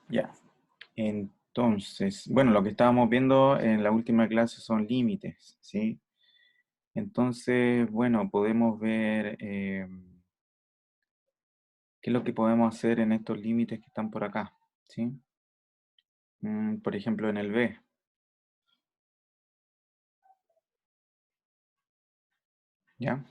Ya. Entonces, bueno, lo que estábamos viendo en la última clase son límites, ¿sí? Entonces, bueno, podemos ver qué es lo que podemos hacer en estos límites que están por acá, ¿sí? Por ejemplo, en el B, ¿ya?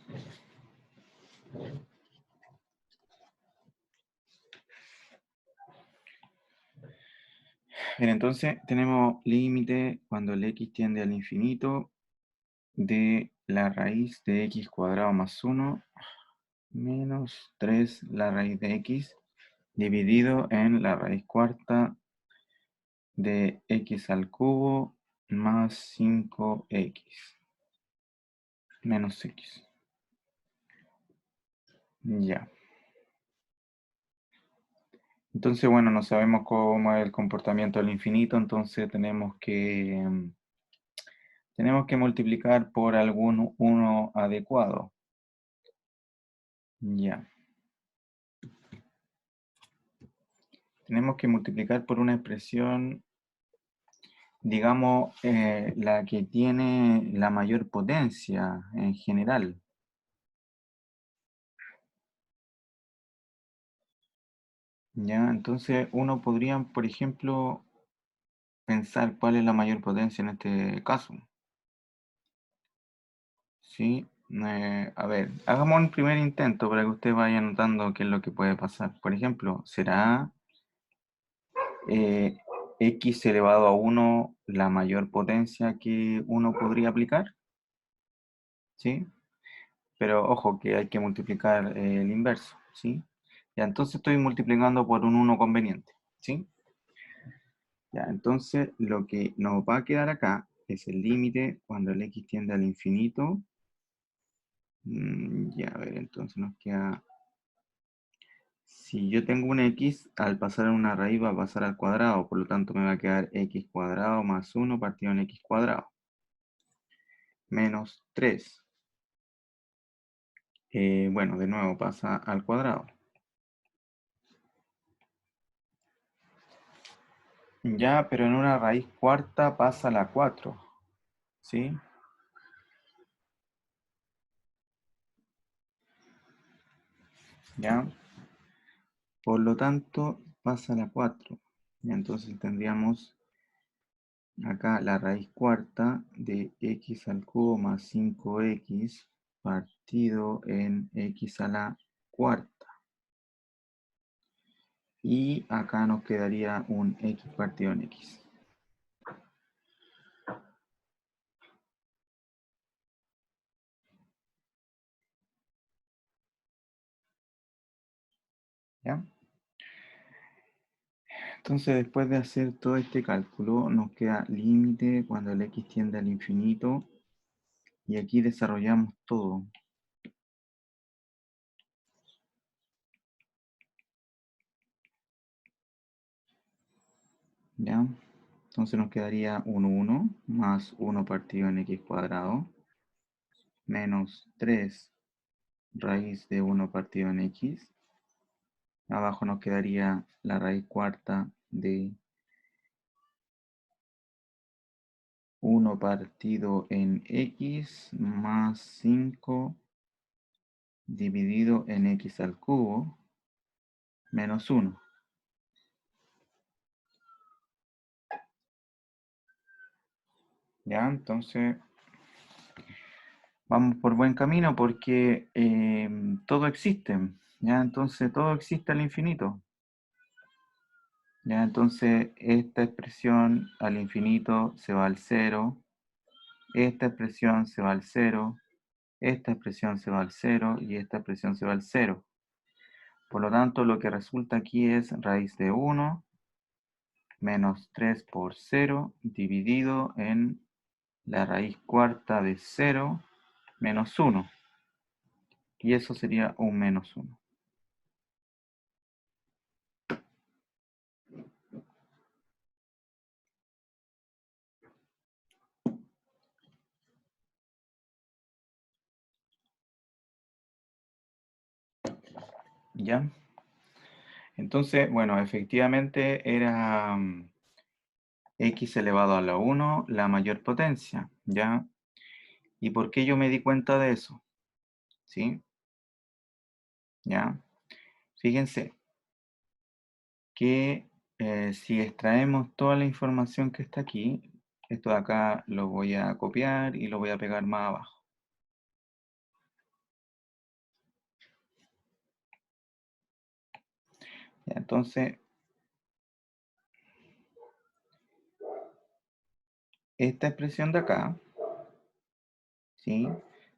Bien, entonces tenemos límite cuando el x tiende al infinito de la raíz de x cuadrado más 1 menos 3 la raíz de x dividido en la raíz cuarta de x al cubo más 5x menos x. Ya. Entonces, bueno, no sabemos cómo es el comportamiento del infinito, entonces tenemos que multiplicar por algún uno adecuado. Ya. Tenemos que multiplicar por una expresión, digamos, la que tiene la mayor potencia en general. Ya, entonces uno podría, por ejemplo, pensar cuál es la mayor potencia en este caso. Sí, a ver, hagamos un primer intento para que usted vaya notando qué es lo que puede pasar. Por ejemplo, ¿será eh, x elevado a 1 la mayor potencia que uno podría aplicar? ¿Sí? Pero ojo que hay que multiplicar el inverso, ¿sí? Ya, entonces estoy multiplicando por un 1 conveniente, ¿sí? Ya, entonces lo que nos va a quedar acá es el límite cuando el x tiende al infinito. Ya, a ver, entonces nos queda... Si yo tengo un x, al pasar en una raíz va a pasar al cuadrado, por lo tanto me va a quedar x cuadrado más 1 partido en x cuadrado, menos 3. Bueno, de nuevo pasa al cuadrado. Ya, pero en una raíz cuarta pasa a la 4, ¿sí? Ya, por lo tanto pasa a la 4. Y entonces tendríamos acá la raíz cuarta de x al cubo más 5x partido en x a la cuarta. Y acá nos quedaría un x partido en x. ¿Ya? Entonces, después de hacer todo este cálculo, nos queda límite cuando el x tiende al infinito. Y aquí desarrollamos todo. ¿Ya? Entonces nos quedaría un 1 más 1 partido en x cuadrado menos 3 raíz de 1 partido en x. Abajo nos quedaría la raíz cuarta de 1 partido en x más 5 dividido en x al cubo menos 1. ¿Ya? Entonces vamos por buen camino porque todo existe. ¿Ya? Entonces todo existe al infinito. ¿Ya? Entonces esta expresión al infinito se va al 0. Esta expresión se va al 0. Esta expresión se va al 0 y esta expresión se va al 0. Por lo tanto, lo que resulta aquí es raíz de 1 menos 3 por 0 dividido en la raíz cuarta de 0 menos 1. Y eso sería un menos 1. ¿Ya? Entonces, bueno, efectivamente era x elevado a la 1 la mayor potencia, ¿ya? ¿Y por qué yo me di cuenta de eso? ¿Sí? ¿Ya? Fíjense que si extraemos toda la información que está aquí, esto de acá lo voy a copiar y lo voy a pegar más abajo. Ya, entonces, esta expresión de acá, ¿sí?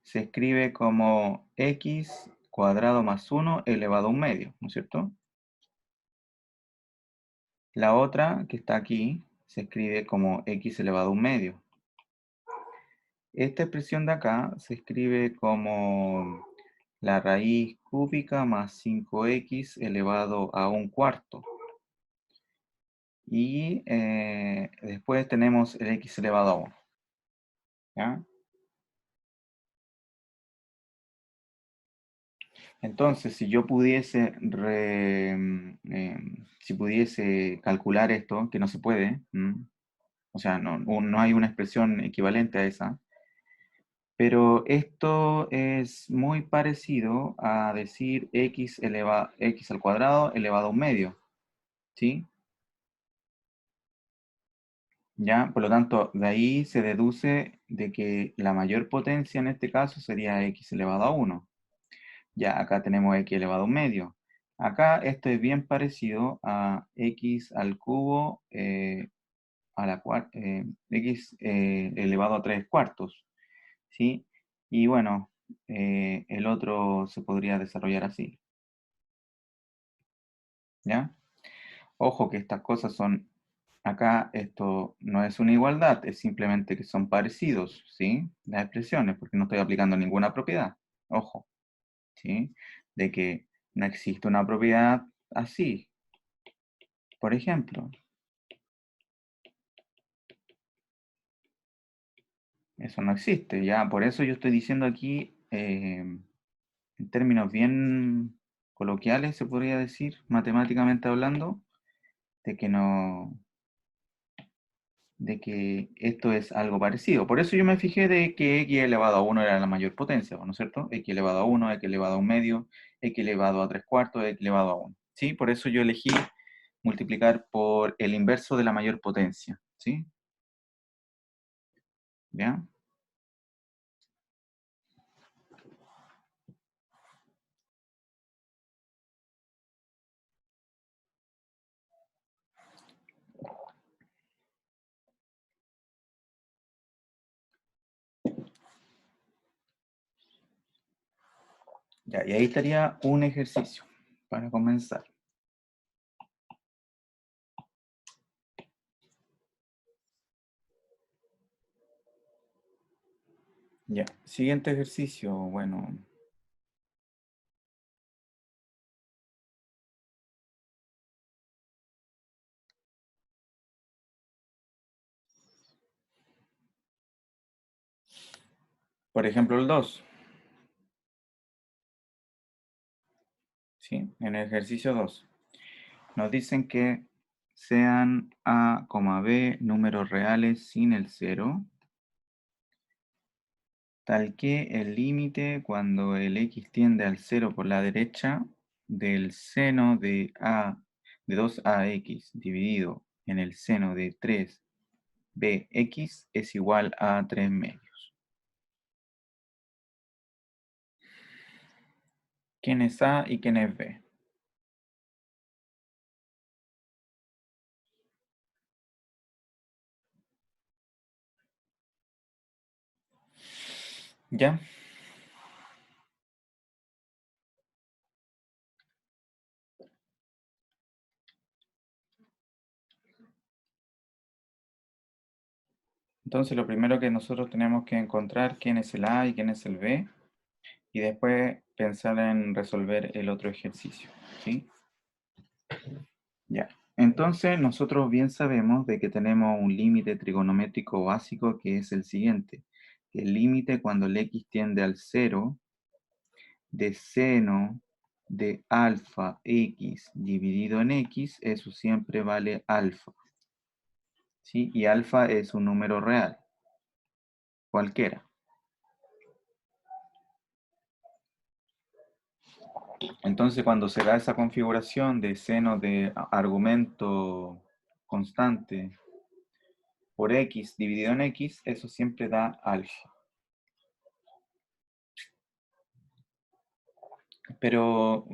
Se escribe como x cuadrado más 1 elevado a un medio, ¿no es cierto? La otra, que está aquí, se escribe como x elevado a un medio. Esta expresión de acá se escribe como la raíz cúbica más 5x elevado a un cuarto. Y después tenemos el x elevado a 1. ¿Ya? Entonces, si yo pudiese, si pudiese calcular esto, que no se puede, o sea, no hay una expresión equivalente a esa, pero esto es muy parecido a decir x al cuadrado elevado a un medio, ¿sí? ¿Ya? Por lo tanto, de ahí se deduce de que la mayor potencia en este caso sería x elevado a 1. Ya, acá tenemos x elevado a un medio. Acá esto es bien parecido a x al cubo x elevado a 3 cuartos, ¿sí? Y bueno, el otro se podría desarrollar así, ¿ya? Ojo que estas cosas son, acá esto no es una igualdad, es simplemente que son parecidos, ¿sí? Las expresiones, porque no estoy aplicando ninguna propiedad. Ojo, ¿sí? De que no existe una propiedad así. Por ejemplo, eso no existe, ya. Por eso yo estoy diciendo aquí, en términos bien coloquiales, se podría decir, matemáticamente hablando, de que no, de que esto es algo parecido. Por eso yo me fijé de que x elevado a 1 era la mayor potencia, ¿no es cierto? X elevado a 1, x elevado a un medio, x elevado a 3 cuartos, x elevado a 1. ¿Sí? Por eso yo elegí multiplicar por el inverso de la mayor potencia. ¿Sí? ¿Ya? Ya, y ahí estaría un ejercicio para comenzar. Ya, siguiente ejercicio, bueno. Por ejemplo, el 2. ¿Sí? En el ejercicio 2. Nos dicen que sean A, B números reales sin el cero, tal que el límite cuando el x tiende al cero por la derecha del seno de 2ax dividido en el seno de 3bx es igual a 3 medios. ¿Quién es A y quién es B? ¿Ya? Entonces lo primero que nosotros tenemos que encontrar quién es el A y quién es el B y después pensar en resolver el otro ejercicio, ¿sí? Ya. Entonces nosotros bien sabemos de que tenemos un límite trigonométrico básico que es el siguiente. El límite cuando el x tiende al cero de seno de alfa x dividido en x, eso siempre vale alfa. ¿Sí? Y alfa es un número real, cualquiera. Entonces, cuando se da esa configuración de seno de argumento constante por x dividido en x, eso siempre da alfa. Pero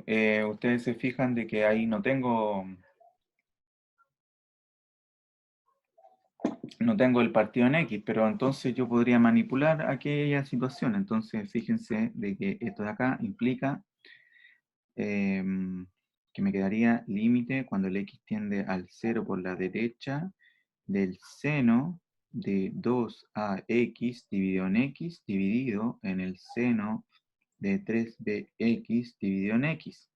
ustedes se fijan de que ahí no tengo el partido en X, pero entonces yo podría manipular aquella situación. Entonces, fíjense de que esto de acá implica que me quedaría límite cuando el X tiende al 0 por la derecha del seno de 2ax dividido en X dividido en el seno de 3bx dividido en X.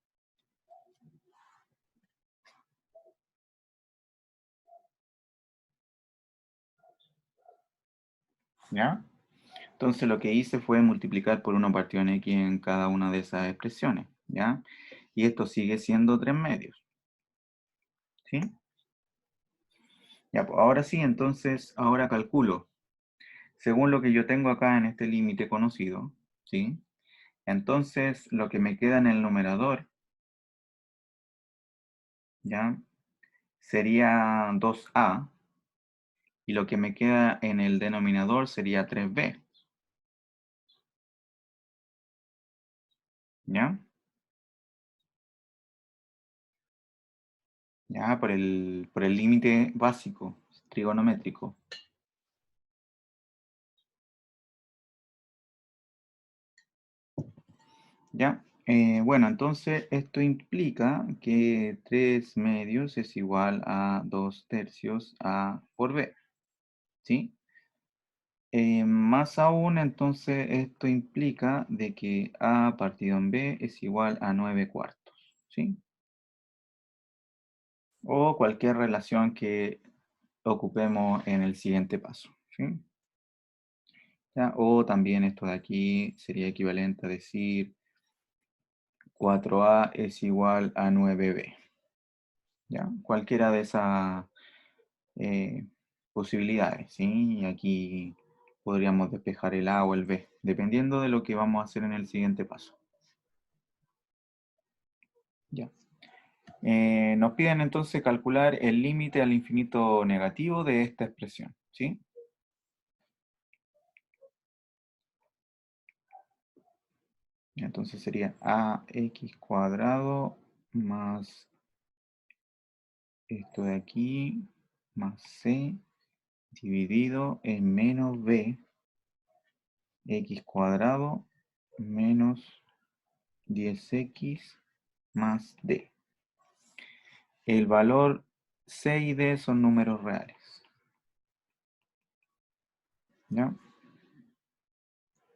¿Ya? Entonces lo que hice fue multiplicar por 1 partido en X en cada una de esas expresiones, ¿ya? Y esto sigue siendo 3 medios, ¿sí? Ya, pues ahora sí, entonces, ahora calculo. Según lo que yo tengo acá en este límite conocido, ¿sí? Entonces, lo que me queda en el numerador, ¿ya? Sería 2a, y lo que me queda en el denominador sería 3b, ¿ya? Ya, por el límite básico, trigonométrico. ¿Ya? Bueno, entonces esto implica que 3 medios es igual a 2 tercios A por B, ¿sí? Más aún, entonces esto implica de que A partido en B es igual a 9 cuartos, ¿sí? O cualquier relación que ocupemos en el siguiente paso, ¿sí? ¿Ya? O también esto de aquí sería equivalente a decir 4A es igual a 9B. ¿Ya? Cualquiera de esas posibilidades, ¿sí? Y aquí podríamos despejar el A o el B, dependiendo de lo que vamos a hacer en el siguiente paso. ¿Ya? Nos piden entonces calcular el límite al infinito negativo de esta expresión, ¿sí? Entonces sería ax cuadrado más esto de aquí, más c, dividido en menos b, x cuadrado menos 10x más d. El valor c y d son números reales. ¿Ya?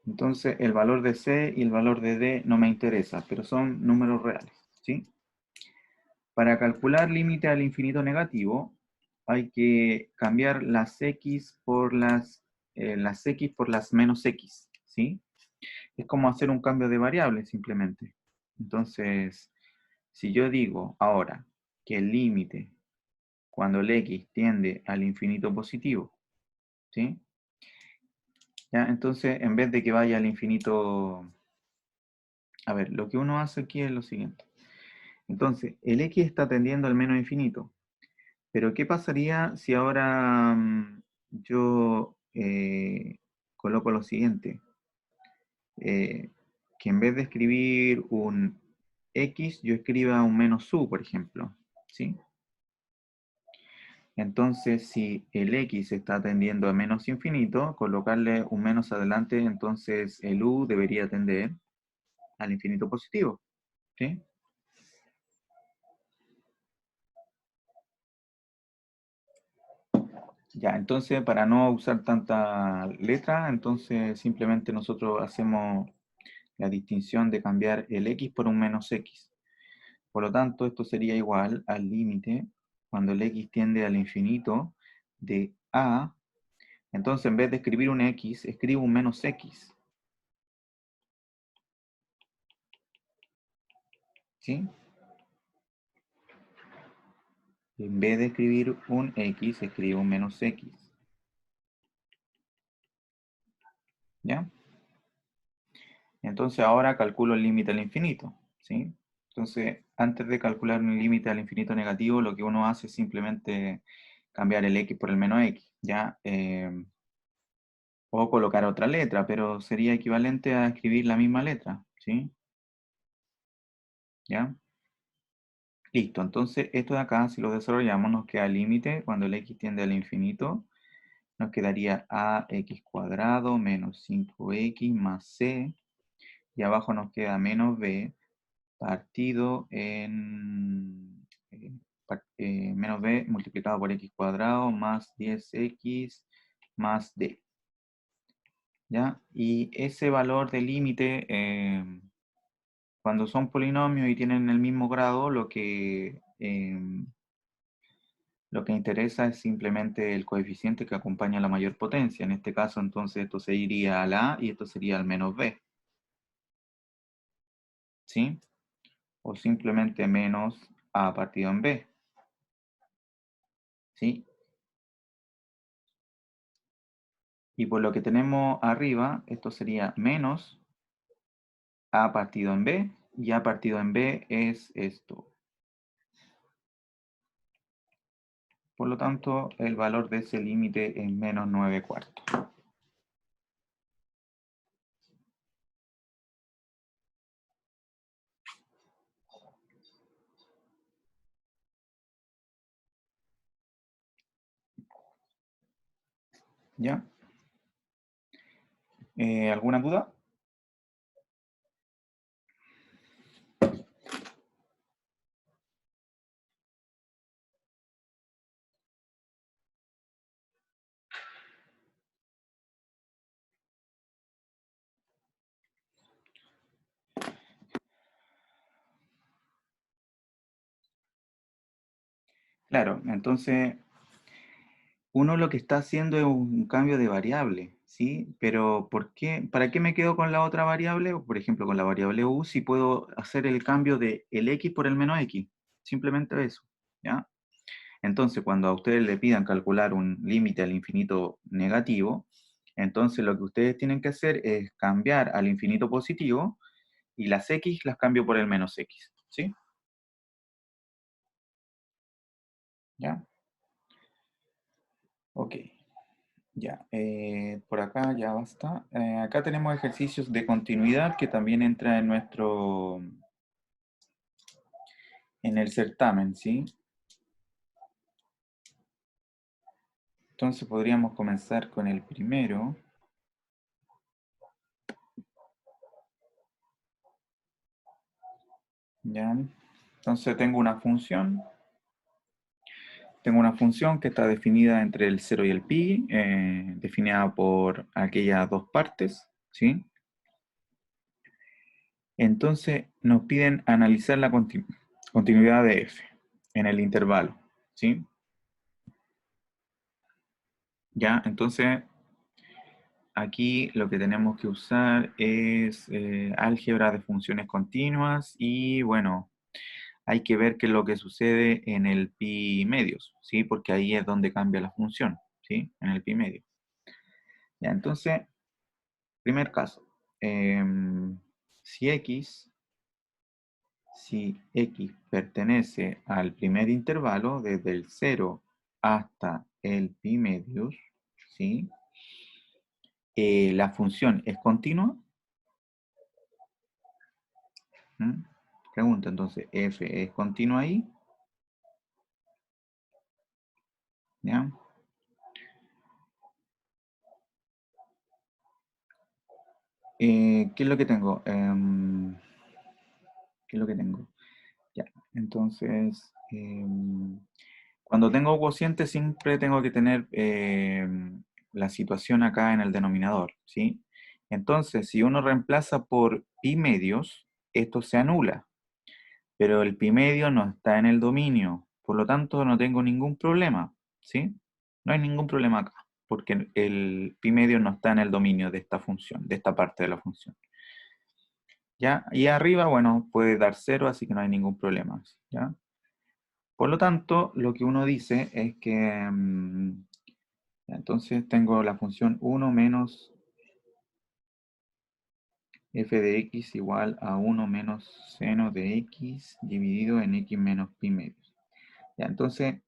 Entonces el valor de c y el valor de d no me interesa, pero son números reales. ¿Sí? Para calcular límite al infinito negativo, hay que cambiar las x por las menos x, ¿sí? Es como hacer un cambio de variable simplemente. Entonces, si yo digo ahora que el límite cuando el x tiende al infinito positivo, ¿sí? ¿Ya? Entonces, en vez de que vaya al infinito, a ver, lo que uno hace aquí es lo siguiente. Entonces, el x está tendiendo al menos infinito. Pero ¿qué pasaría si ahora yo coloco lo siguiente? Que en vez de escribir un x, yo escriba un menos u, por ejemplo. ¿Sí? Entonces, si el x está tendiendo a menos infinito, colocarle un menos adelante, entonces el u debería tender al infinito positivo. ¿Sí? Ya, entonces para no usar tanta letra, entonces simplemente nosotros hacemos la distinción de cambiar el x por un menos x. Por lo tanto, esto sería igual al límite cuando el x tiende al infinito de a. Entonces, en vez de escribir un x, escribo un menos x. ¿sí? En vez de escribir un x, escribo un menos x. ¿Ya? Entonces ahora calculo el límite al infinito, ¿sí? Entonces, antes de calcular un límite al infinito negativo, lo que uno hace es simplemente cambiar el x por el menos x, ¿ya? O colocar otra letra, pero sería equivalente a escribir la misma letra, ¿sí? ¿Ya? Listo, entonces esto de acá, si lo desarrollamos, nos queda el límite cuando el x tiende al infinito, nos quedaría ax cuadrado menos 5x más c, y abajo nos queda menos b partido en menos b multiplicado por x cuadrado más 10x más d. ¿Ya? Y ese valor de límite, cuando son polinomios y tienen el mismo grado, lo que interesa es simplemente el coeficiente que acompaña a la mayor potencia. En este caso, entonces, esto se iría al a y esto sería al menos b. ¿Sí? O simplemente menos a partido en b. ¿Sí? Y por lo que tenemos arriba, esto sería menos a partido en b, y a partido en b es esto. Por lo tanto, el valor de ese límite es menos 9 cuartos. ¿Ya? ¿Alguna duda? Claro, entonces uno lo que está haciendo es un cambio de variable, ¿sí? Pero ¿por qué? ¿Para qué me quedo con la otra variable? Por ejemplo, con la variable u, si puedo hacer el cambio de el x por el menos x. Simplemente eso, ¿ya? Entonces, cuando a ustedes le pidan calcular un límite al infinito negativo, entonces lo que ustedes tienen que hacer es cambiar al infinito positivo y las x las cambio por el menos x, ¿sí? ¿Ya? Ok. Ya, por acá ya basta. Acá tenemos ejercicios de continuidad que también entra en en el certamen, ¿sí? Entonces podríamos comenzar con el primero. ¿Ya? Entonces tengo una función que está definida entre el 0 y el pi, definida por aquellas dos partes, ¿sí? Entonces nos piden analizar la continuidad de f en el intervalo, ¿sí? ¿Ya? Entonces aquí lo que tenemos que usar es álgebra de funciones continuas y bueno, hay que ver qué es lo que sucede en el pi medios, ¿sí? Porque ahí es donde cambia la función, ¿sí? En el pi medio. Ya, entonces, primer caso. Si x pertenece al primer intervalo, desde el 0 hasta el pi medios, ¿sí? La función es continua. ¿Mm? Pregunta entonces, ¿f es continua ahí? ¿Ya? ¿Qué es lo que tengo? ¿Qué es lo que tengo? Ya, entonces, cuando tengo cociente siempre tengo que tener la situación acá en el denominador, ¿sí? Entonces, si uno reemplaza por pi medios, esto se anula, pero el pi medio no está en el dominio, por lo tanto no tengo ningún problema, ¿sí? No hay ningún problema acá, porque el pi medio no está en el dominio de esta función, de esta parte de la función. ¿Ya? Y arriba, bueno, puede dar 0, así que no hay ningún problema, ¿ya? Por lo tanto, lo que uno dice es que, entonces tengo la función 1 menos f de x igual a 1 menos seno de x dividido en x menos pi medios. Ya, entonces,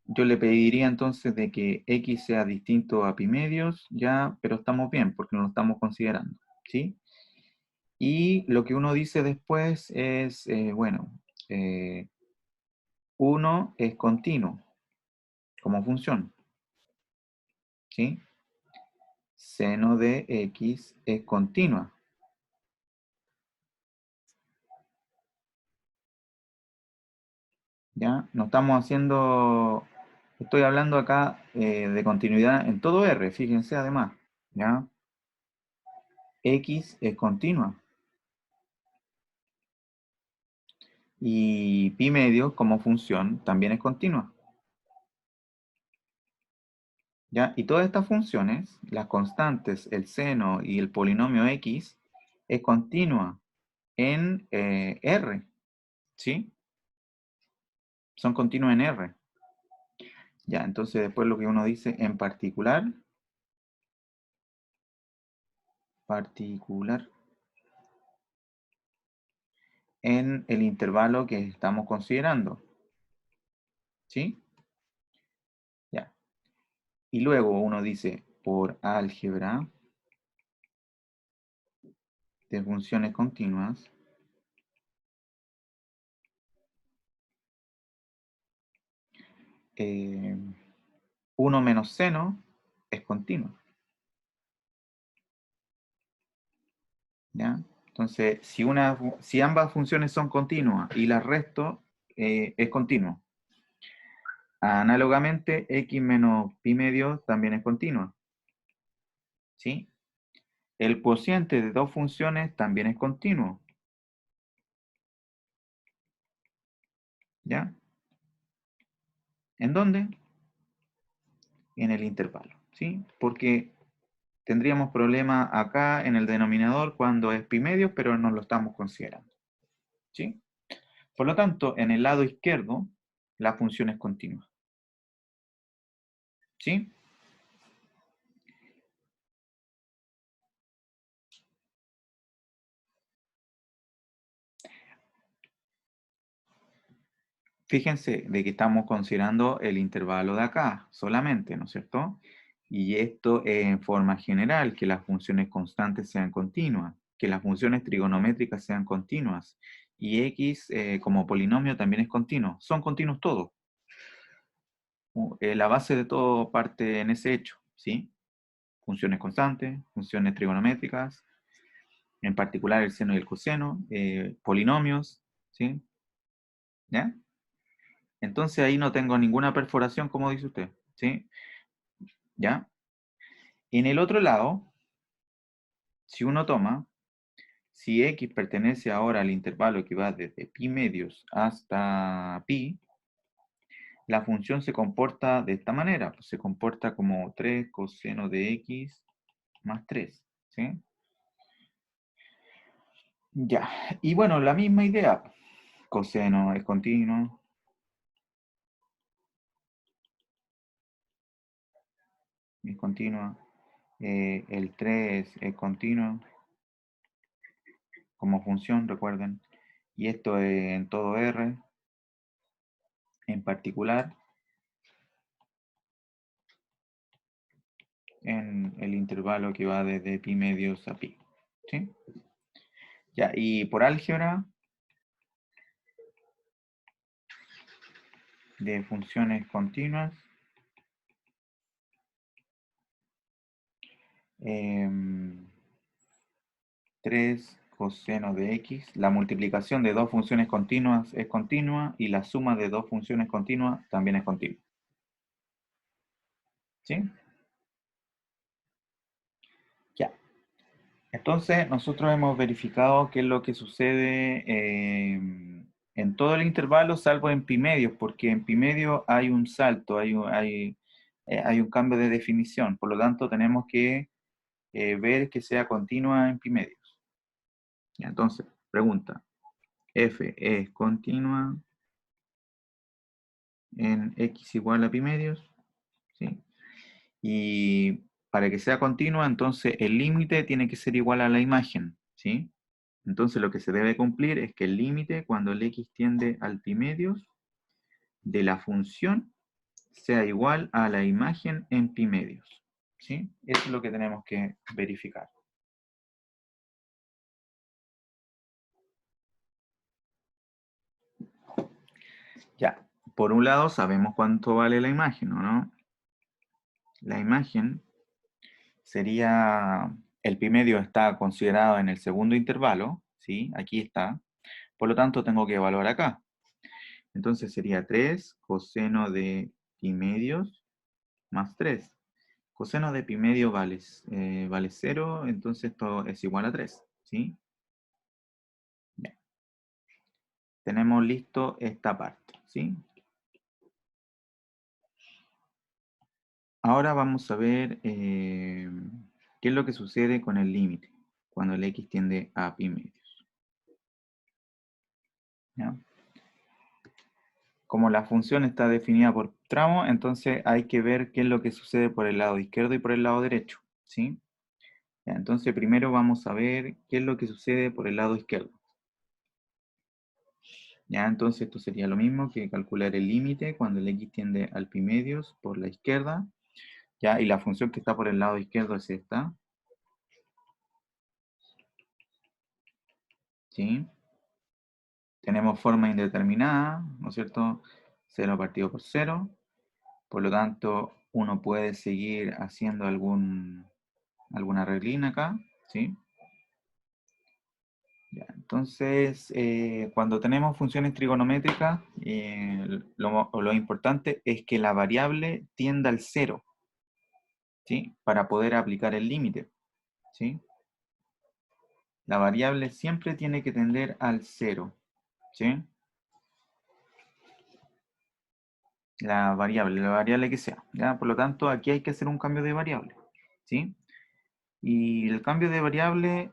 yo le pediría entonces de que x sea distinto a pi medios, ya, pero estamos bien porque no lo estamos considerando, ¿sí? Y lo que uno dice después es, bueno, 1 es continuo como función, ¿sí? Seno de x es continua. ¿Ya? No estamos haciendo, estoy hablando acá de continuidad en todo R, fíjense además, ¿ya? X es continua. Y pi medio como función también es continua. ¿Ya? Y todas estas funciones, las constantes, el seno y el polinomio x, es continua en R, ¿sí? Son continuas en R. Ya, entonces después lo que uno dice en particular, en el intervalo que estamos considerando, ¿sí? Ya. Y luego uno dice, por álgebra de funciones continuas, 1 menos seno es continuo, ¿ya? Entonces, si ambas funciones son continuas y las resto, es continuo. Análogamente, x menos pi medio también es continua, ¿sí? El cociente de dos funciones también es continuo, ¿ya? ¿En dónde? En el intervalo, ¿sí? Porque tendríamos problema acá en el denominador cuando es pi medio, pero no lo estamos considerando, ¿sí? Por lo tanto, en el lado izquierdo, la función es continua, ¿sí? Fíjense de que estamos considerando el intervalo de acá solamente, ¿no es cierto? Y esto en forma general, que las funciones constantes sean continuas, que las funciones trigonométricas sean continuas, y x como polinomio también es continuo. Son continuos todos. La base de todo parte en ese hecho, ¿sí? Funciones constantes, funciones trigonométricas, en particular el seno y el coseno, polinomios, ¿sí? ¿Ya? Entonces ahí no tengo ninguna perforación, como dice usted, ¿sí? ¿Ya? En el otro lado, si uno toma, si x pertenece ahora al intervalo que va desde pi medios hasta pi, la función se comporta de esta manera, pues se comporta como 3 coseno de x más 3, ¿sí? Ya, y bueno, la misma idea, coseno es continuo, es continua, el 3 es continuo como función, recuerden, y esto es en todo R, en particular, en el intervalo que va desde pi medios a pi, ¿sí? Ya, y por álgebra de funciones continuas, 3 coseno de x, la multiplicación de dos funciones continuas es continua y la suma de dos funciones continuas también es continua, ¿sí? Ya. Entonces, nosotros hemos verificado qué es lo que sucede en todo el intervalo, salvo en pi medios, porque en pi medio hay un salto, hay un cambio de definición. Por lo tanto, tenemos que ver que sea continua en pi medios. Ya, entonces, pregunta, f es continua en x igual a pi medios, ¿sí? Y para que sea continua, entonces el límite tiene que ser igual a la imagen, ¿sí? Entonces lo que se debe cumplir es que el límite, cuando el x tiende al pi medios, de la función sea igual a la imagen en pi medios, ¿sí? Eso es lo que tenemos que verificar. Ya, por un lado sabemos cuánto vale la imagen, ¿o no? La imagen sería, el pi medio está considerado en el segundo intervalo, ¿sí? Aquí está. Por lo tanto, tengo que evaluar acá. Entonces sería 3 coseno de pi medios más 3. Coseno de pi medio vale 0, entonces esto es igual a 3, ¿sí? Bien. Tenemos listo esta parte, ¿sí? Ahora vamos a ver qué es lo que sucede con el límite cuando el x tiende a pi medios. ¿Ya? Como la función está definida por tramo, entonces hay que ver qué es lo que sucede por el lado izquierdo y por el lado derecho, ¿sí? Ya, entonces primero vamos a ver qué es lo que sucede por el lado izquierdo. Ya, entonces esto sería lo mismo que calcular el límite cuando el x tiende al pi medios por la izquierda. Ya, y la función que está por el lado izquierdo es esta, ¿sí? Tenemos forma indeterminada, ¿no es cierto? 0 partido por 0. Por lo tanto, uno puede seguir haciendo alguna reglina acá, ¿sí? Ya, entonces, cuando tenemos funciones trigonométricas, lo importante es que la variable tienda al 0, ¿sí? Para poder aplicar el límite, ¿sí? La variable siempre tiene que tender al 0, ¿sí? La variable que sea, ¿ya? Por lo tanto, aquí hay que hacer un cambio de variable, ¿sí? Y el cambio de variable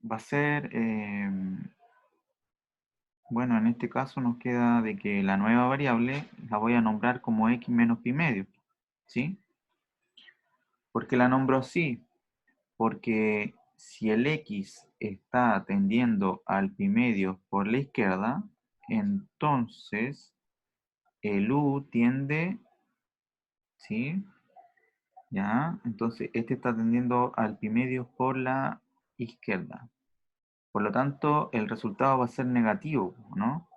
va a ser, bueno, en este caso nos queda de que la nueva variable la voy a nombrar como x menos pi medio, ¿sí? ¿Por qué la nombro así? Porque si el x está tendiendo al pi medio por la izquierda, entonces el u tiende, ¿sí? ¿Ya? Entonces este está tendiendo al pi medio por la izquierda. Por lo tanto, el resultado va a ser negativo, ¿no?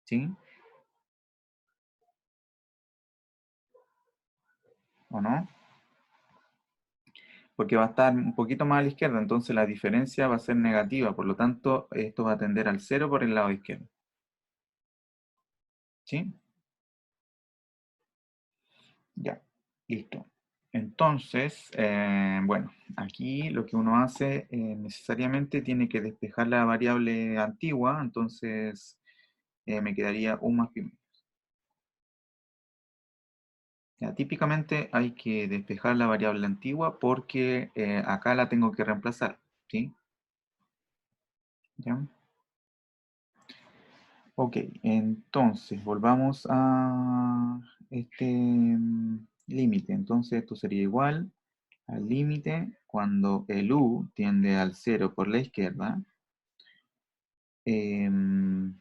¿Sí? ¿O no? Porque va a estar un poquito más a la izquierda, entonces la diferencia va a ser negativa, por lo tanto, esto va a tender al 0 por el lado izquierdo. ¿Sí? Ya, listo. Entonces, bueno, aquí lo que uno hace necesariamente tiene que despejar la variable antigua, entonces me quedaría 1 más pi medio. Ya, típicamente hay que despejar la variable antigua porque acá la tengo que reemplazar, ¿sí? ¿Ya? Ok, entonces volvamos a este límite. Entonces esto sería igual al límite cuando el u tiende al 0 por la izquierda em,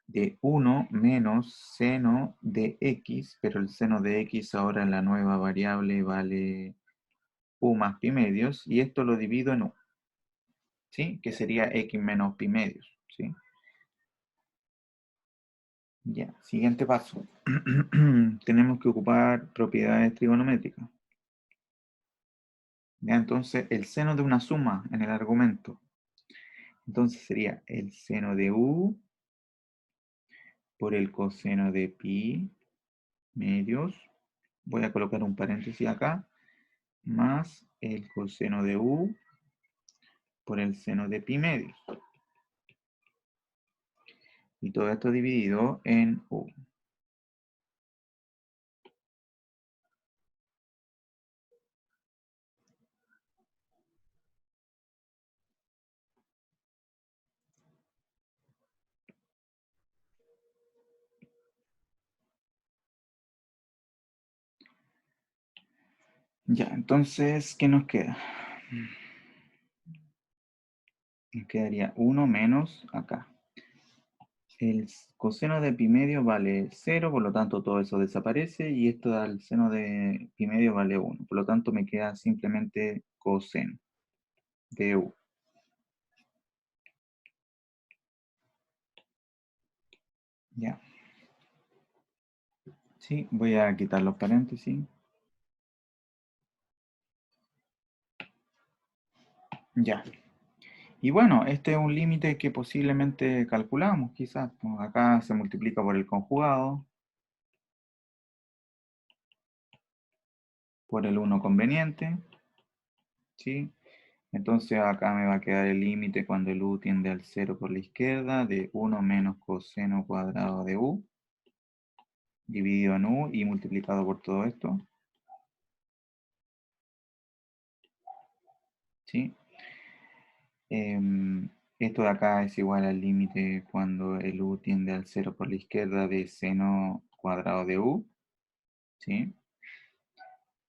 de 1 menos seno de x, pero el seno de x ahora en la nueva variable vale u más pi medios, y esto lo divido en u, ¿sí? Que sería x menos pi medios, ¿sí? Ya, siguiente paso. Tenemos que ocupar propiedades trigonométricas. Ya, entonces, el seno de una suma en el argumento. Entonces sería el seno de u por el coseno de pi medios. Voy a colocar un paréntesis acá. Más el coseno de u por el seno de pi medios. Y todo esto dividido en u. Ya, entonces, ¿qué nos queda? Nos quedaría 1 menos acá. El coseno de pi medio vale 0, por lo tanto todo eso desaparece, y esto al seno de pi medio vale 1. Por lo tanto me queda simplemente coseno de u. Ya. Sí, voy a quitar los paréntesis. Ya. Y bueno, este es un límite que posiblemente calculamos, quizás. Pues acá se multiplica por el conjugado, por el 1 conveniente, ¿sí? Entonces acá me va a quedar el límite cuando el u tiende al 0 por la izquierda de 1 menos coseno cuadrado de u, dividido en u y multiplicado por todo esto, ¿sí? Esto de acá es igual al límite cuando el u tiende al 0 por la izquierda de seno cuadrado de u, ¿sí?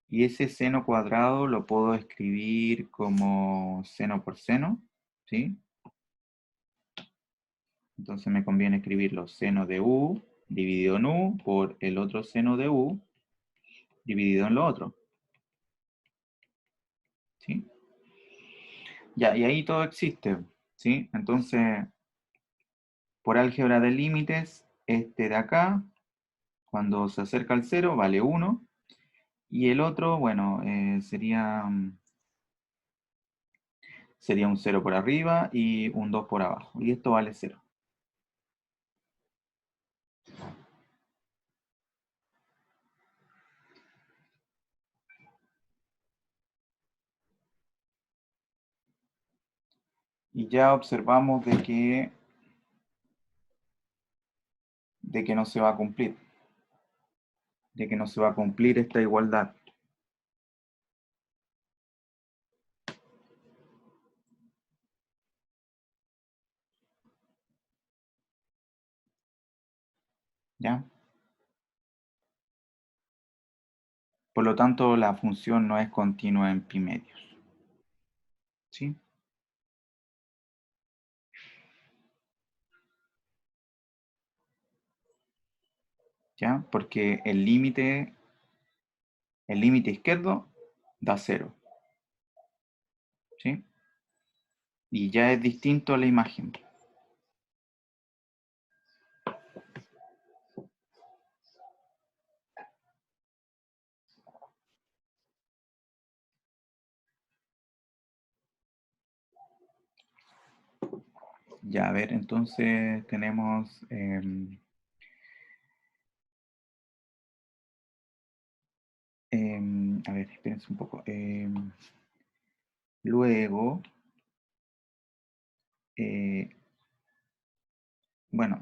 Y ese seno cuadrado lo puedo escribir como seno por seno, ¿sí? Entonces me conviene escribirlo seno de u dividido en u por el otro seno de u dividido en lo otro, ¿sí? Ya, y ahí todo existe, ¿sí? Entonces, por álgebra de límites, este de acá, cuando se acerca al 0, vale 1, y el otro, bueno, sería un 0 por arriba y un 2 por abajo, y esto vale 0. Y ya observamos de que no se va a cumplir, de que no se va a cumplir esta igualdad. ¿Ya? Por lo tanto, la función no es continua en pi medios, ¿sí? ¿Ya? Porque el límite izquierdo da 0, ¿sí? Y ya es distinto a la imagen. Ya, a ver, entonces tenemos... a ver, espérense un poco. Luego, eh, bueno,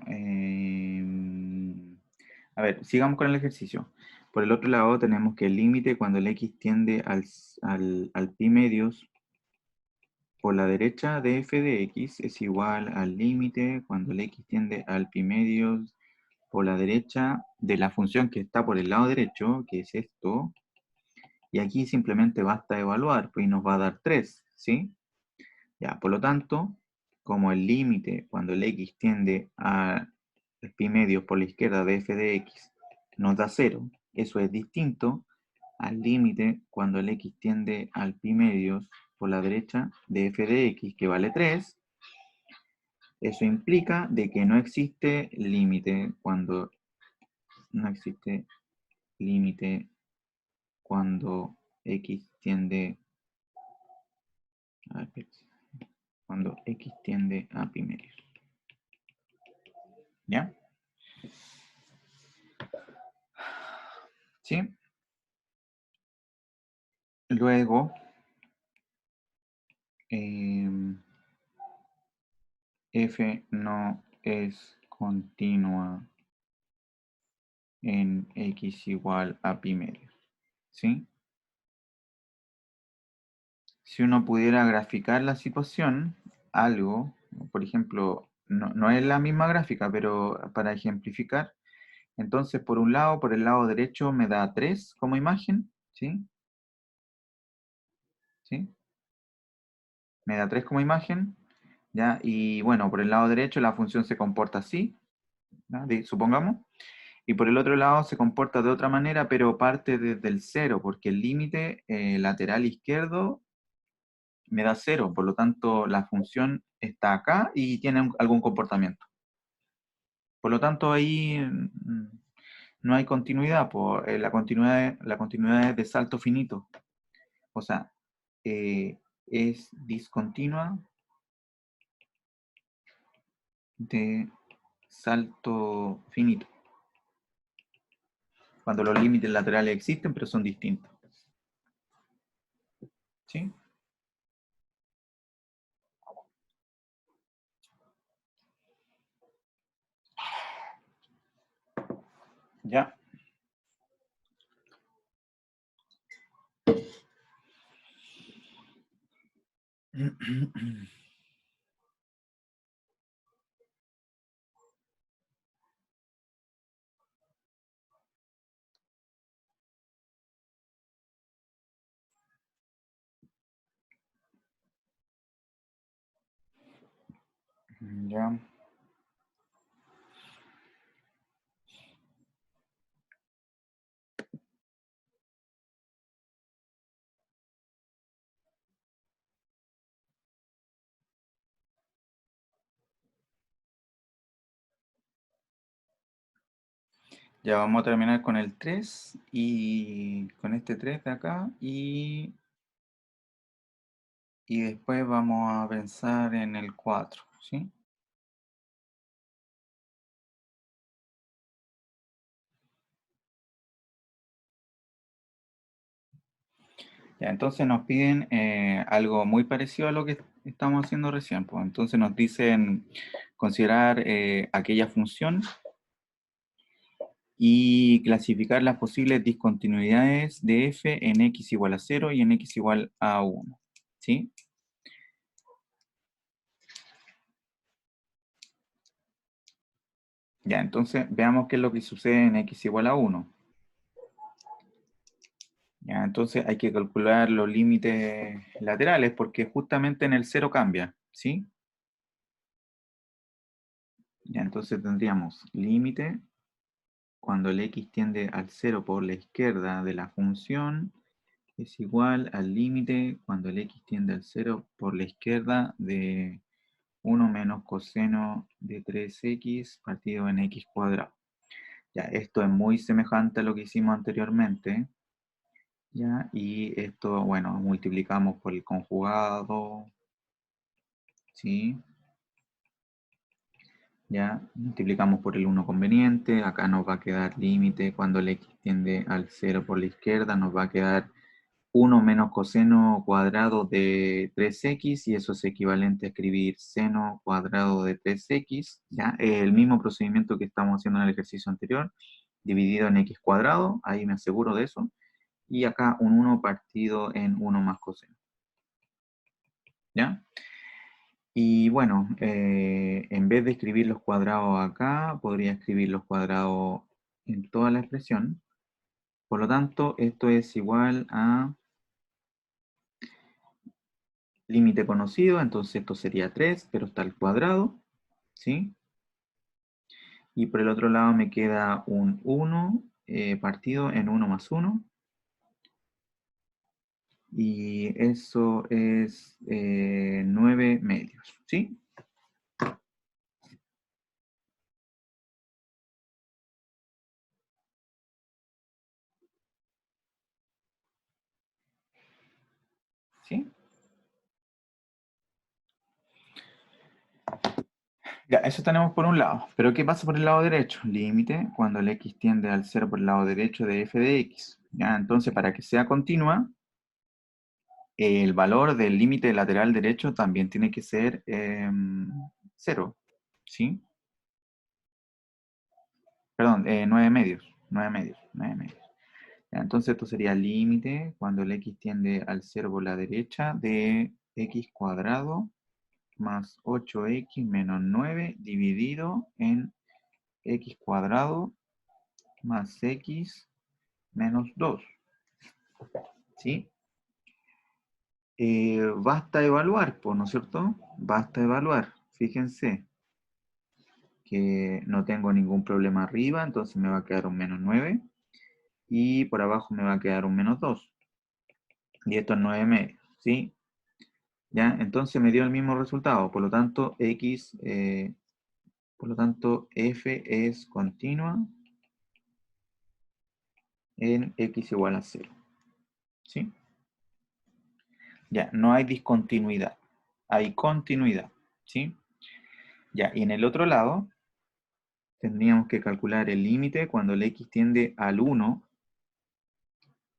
a ver, sigamos con el ejercicio. Por el otro lado tenemos que el límite cuando el x tiende al pi medios por la derecha de f de x es igual al límite cuando el x tiende al pi medios por la derecha de la función que está por el lado derecho, que es esto, y aquí simplemente basta evaluar, pues y nos va a dar 3, ¿sí? Ya, por lo tanto, como el límite cuando el x tiende a pi medios por la izquierda de f de x nos da 0, eso es distinto al límite cuando el x tiende al pi medios por la derecha de f de x, que vale 3. Eso implica de que no existe límite cuando x tiende a, cuando x tiende a pi medios. ¿Ya? ¿Sí? Luego, f no es continua en x igual a pi medios, ¿sí? Si uno pudiera graficar la situación, algo, por ejemplo, no es la misma gráfica, pero para ejemplificar, entonces por un lado, por el lado derecho me da 3 como imagen, ¿sí? ¿sí? Me da 3 como imagen, ¿ya? Y bueno, por el lado derecho la función se comporta así, ¿ya? Supongamos. Y por el otro lado se comporta de otra manera, pero parte desde el cero, porque el límite lateral izquierdo me da cero, por lo tanto la función está acá y tiene algún comportamiento. Por lo tanto ahí no hay continuidad, la continuidad es de salto finito. O sea, es discontinua de salto finito. Cuando los límites laterales existen, pero son distintos. ¿Sí? Ya. Ya. Ya vamos a terminar con el 3 y con este 3 de acá y después vamos a pensar en el 4, ¿sí? Ya, entonces nos piden algo muy parecido a lo que estamos haciendo recién, pues. Entonces nos dicen considerar aquella función y clasificar las posibles discontinuidades de f en x igual a 0 y en x igual a 1, ¿sí? Ya, entonces veamos qué es lo que sucede en x igual a 1. Ya, entonces hay que calcular los límites laterales porque justamente en el 0 cambia, ¿sí? Ya, entonces tendríamos límite cuando el x tiende al 0 por la izquierda de la función es igual al límite cuando el x tiende al 0 por la izquierda de 1 menos coseno de 3x partido en x cuadrado. Ya, esto es muy semejante a lo que hicimos anteriormente. Ya, y esto, bueno, multiplicamos por el conjugado, ¿sí? Ya, multiplicamos por el 1 conveniente, acá nos va a quedar límite cuando el x tiende al 0 por la izquierda, nos va a quedar 1 menos coseno cuadrado de 3x, y eso es equivalente a escribir seno cuadrado de 3x, ¿ya? El mismo procedimiento que estamos haciendo en el ejercicio anterior, dividido en x cuadrado, ahí me aseguro de eso, y acá un 1 partido en 1 más coseno, ¿ya? Y bueno, en vez de escribir los cuadrados acá, podría escribir los cuadrados en toda la expresión. Por lo tanto, esto es igual a límite conocido, entonces esto sería 3, pero está al cuadrado, ¿sí? Y por el otro lado me queda un 1 partido en 1 más 1. Y eso es 9 medios, ¿sí? ¿Sí? Ya, eso tenemos por un lado. Pero ¿qué pasa por el lado derecho? Límite cuando el x tiende al 0 por el lado derecho de f de x. ¿Ya? Entonces, para que sea continua, el valor del límite lateral derecho también tiene que ser 0. ¿Sí? Perdón, 9 medios. 9 medios. 9 medios. Ya, entonces, esto sería límite cuando el x tiende al 0 por la derecha de x cuadrado más 8x menos 9 dividido en x cuadrado más x menos 2, ¿sí? basta evaluar, pues, ¿no es cierto? Basta evaluar. Fíjense que no tengo ningún problema arriba, entonces me va a quedar un menos 9. Y por abajo me va a quedar un menos 2. Y esto es 9 medio, ¿sí? ¿Ya? Entonces me dio el mismo resultado. Por lo tanto, por lo tanto, f es continua en x igual a 0. ¿Sí? Ya, no hay discontinuidad. Hay continuidad. ¿Sí? Ya, y en el otro lado, tendríamos que calcular el límite cuando el x tiende al 1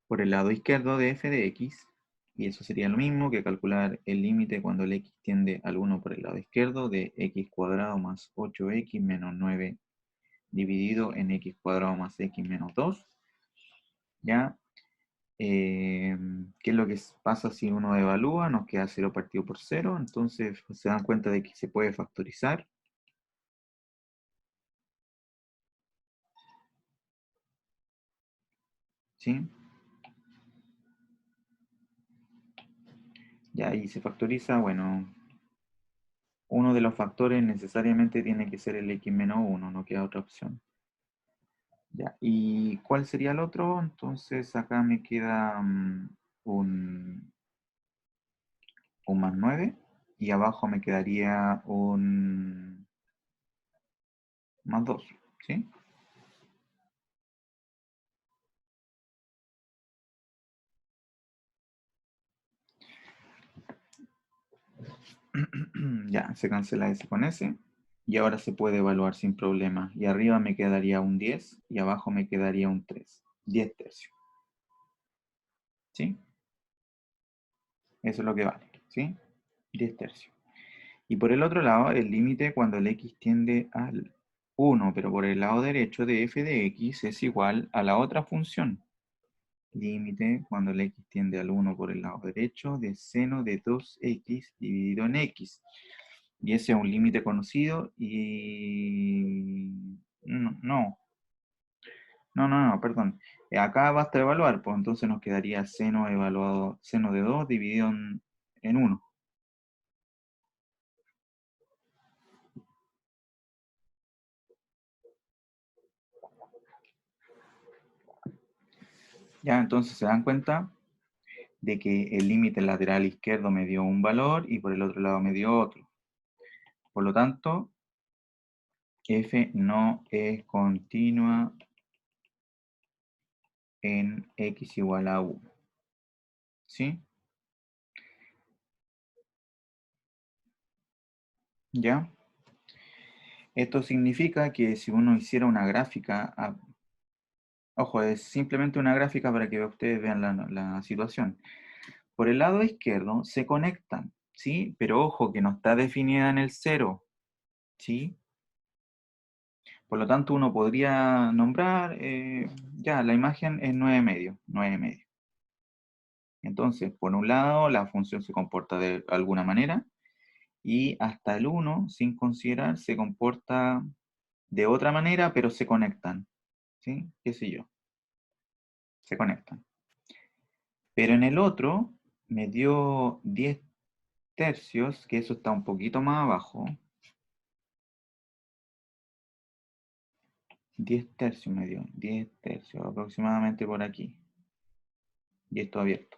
por el lado izquierdo de f de x. Y eso sería lo mismo que calcular el límite cuando el x tiende al 1 por el lado izquierdo de x cuadrado más 8x menos 9 dividido en x cuadrado más x menos 2. ¿Ya? ¿Qué es lo que pasa si uno evalúa? Nos queda 0 partido por 0. Entonces se dan cuenta de que se puede factorizar. ¿Sí? Ya, y se factoriza, bueno, uno de los factores necesariamente tiene que ser el x menos 1, no queda otra opción. Ya, ¿y cuál sería el otro? Entonces acá me queda un, un más 9 y abajo me quedaría un más 2, ¿sí? Ya, se cancela ese con ese. Y ahora se puede evaluar sin problema. Y arriba me quedaría un 10 y abajo me quedaría un 3. 10 tercios. ¿Sí? Eso es lo que vale. ¿Sí? 10 tercios. Y por el otro lado, el límite cuando el x tiende al 1, pero por el lado derecho de f de x es igual a la otra función. Límite cuando el x tiende al 1 por el lado derecho de seno de 2x dividido en x. Y ese es un límite conocido y... No, perdón. Acá basta evaluar, pues entonces nos quedaría seno evaluado, seno de 2 dividido en 1. Ya, entonces se dan cuenta de que el límite lateral izquierdo me dio un valor y por el otro lado me dio otro. Por lo tanto, f no es continua en x igual a 1. ¿Sí? ¿Ya? Esto significa que si uno hiciera una gráfica, ojo, es simplemente una gráfica para que ustedes vean la situación. Por el lado izquierdo se conectan, ¿sí? Pero ojo, que no está definida en el 0, ¿sí? Por lo tanto, uno podría nombrar, ya, la imagen es 9 medio, 9 medio. Entonces, por un lado, la función se comporta de alguna manera, y hasta el 1, sin considerar, se comporta de otra manera, pero se conectan, ¿sí? ¿Qué sé yo? Se conectan. Pero en el otro me dio 10 tercios, que eso está un poquito más abajo. 10 tercios me dio, 10 tercios, aproximadamente por aquí. Y esto abierto.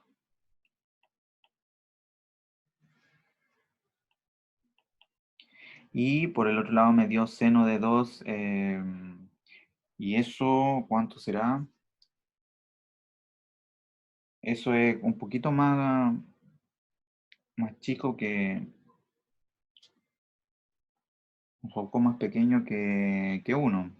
Y por el otro lado me dio seno de 2. ¿Y eso cuánto será? Eso es un poquito más chico que, un poco más pequeño que 1.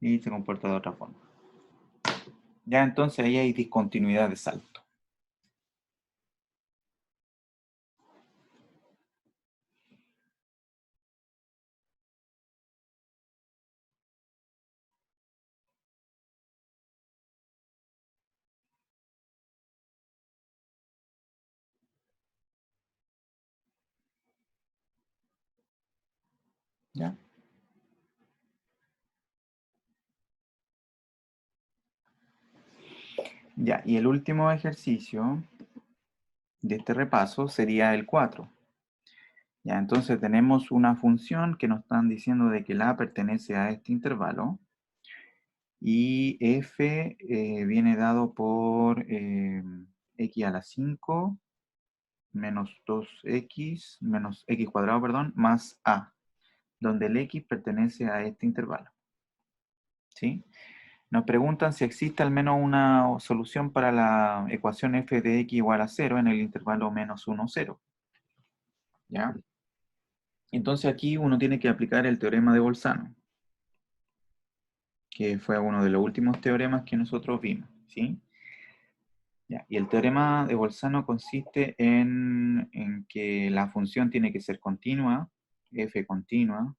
Y se comporta de otra forma. Ya entonces ahí hay discontinuidad de salto. ¿Ya? Ya, y el último ejercicio de este repaso sería el 4. Ya, entonces tenemos una función que nos están diciendo de que la pertenece a este intervalo y f viene dado por x a la 5 menos 2x menos x cuadrado, perdón, más a, donde el x pertenece a este intervalo. ¿Sí? Nos preguntan si existe al menos una solución para la ecuación f de x igual a 0 en el intervalo menos 1, 0. ¿Ya? Entonces aquí uno tiene que aplicar el teorema de Bolzano, que fue uno de los últimos teoremas que nosotros vimos. ¿Sí? Ya, y el teorema de Bolzano consiste en que la función tiene que ser continua, f continua,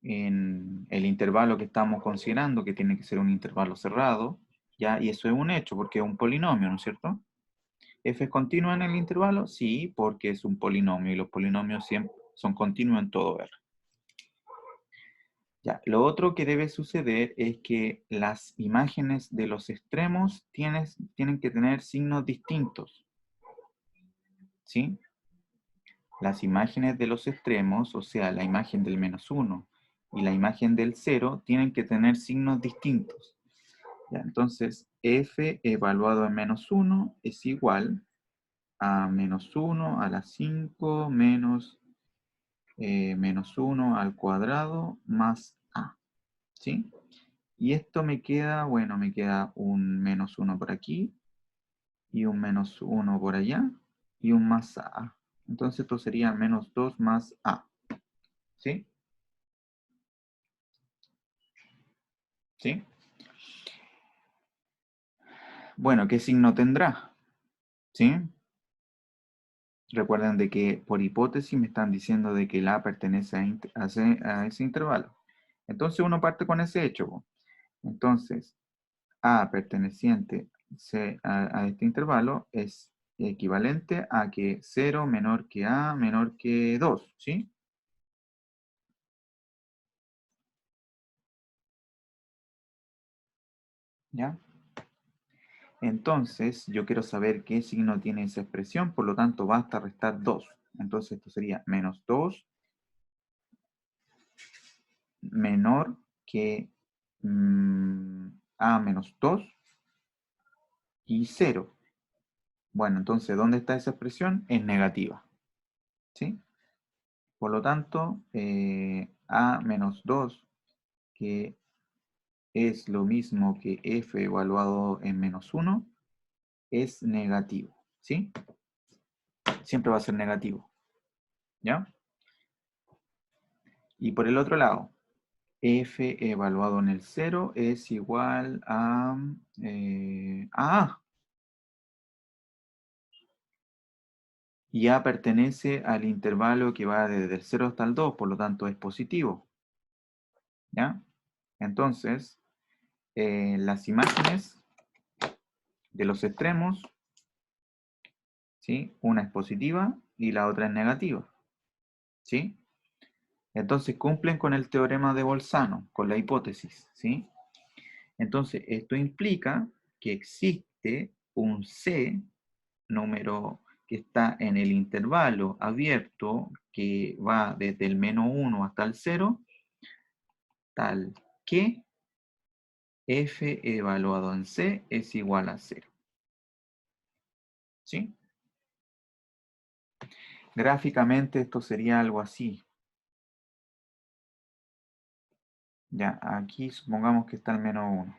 en el intervalo que estamos considerando, que tiene que ser un intervalo cerrado, ¿ya? Y eso es un hecho, porque es un polinomio, ¿no es cierto? ¿F es continua en el intervalo? Sí, porque es un polinomio, y los polinomios siempre son continuos en todo R. Ya, lo otro que debe suceder es que las imágenes de los extremos tienen que tener signos distintos, ¿sí? Las imágenes de los extremos, o sea, la imagen del menos 1 y la imagen del 0, tienen que tener signos distintos. Ya, entonces, f evaluado en menos 1 es igual a menos 1 a la 5 menos menos 1 al cuadrado más a. ¿Sí? Y esto me queda, bueno, me queda un menos 1 por aquí y un menos 1 por allá y un más a. Entonces esto sería menos 2 más a. ¿Sí? ¿Sí? Bueno, ¿qué signo tendrá? ¿Sí? Recuerden de que por hipótesis me están diciendo de que la pertenece a ese intervalo. Entonces uno parte con ese hecho, po. Entonces, A perteneciente a este intervalo es equivalente a que 0 menor que A menor que 2, ¿sí? ¿Ya? Entonces, yo quiero saber qué signo tiene esa expresión, por lo tanto basta restar 2. Entonces esto sería menos 2 menor que A menos 2 y 0. Bueno, entonces, ¿dónde está esa expresión? Es negativa, ¿sí? Por lo tanto, A menos 2, que es lo mismo que f evaluado en menos 1, es negativo, ¿sí? Siempre va a ser negativo, ¿ya? Y por el otro lado, f evaluado en el 0 es igual a A. Y A pertenece al intervalo que va desde el 0 hasta el 2, por lo tanto es positivo, ¿ya? Entonces, las imágenes de los extremos, ¿sí? Una es positiva y la otra es negativa, ¿sí? Entonces cumplen con el teorema de Bolzano, con la hipótesis, ¿sí? Entonces esto implica que existe un C, número que está en el intervalo abierto, que va desde el menos 1 hasta el 0, tal que f evaluado en C es igual a 0, ¿sí? Gráficamente esto sería algo así. Ya, aquí supongamos que está el menos 1.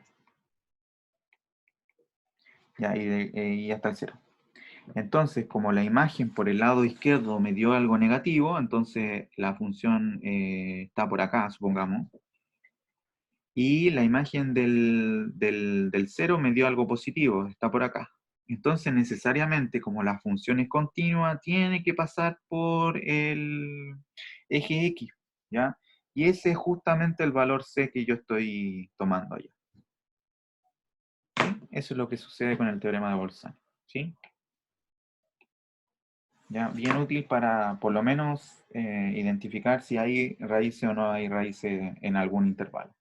Ya, y hasta el 0. Entonces, como la imagen por el lado izquierdo me dio algo negativo, entonces la función está por acá, supongamos. Y la imagen del 0 me dio algo positivo, está por acá. Entonces, necesariamente, como la función es continua, tiene que pasar por el eje X, ¿ya? Y ese es justamente el valor C que yo estoy tomando allá. ¿Sí? Eso es lo que sucede con el teorema de Bolzano, ¿sí? ¿Ya? Bien útil para, por lo menos, identificar si hay raíces o no hay raíces en algún intervalo.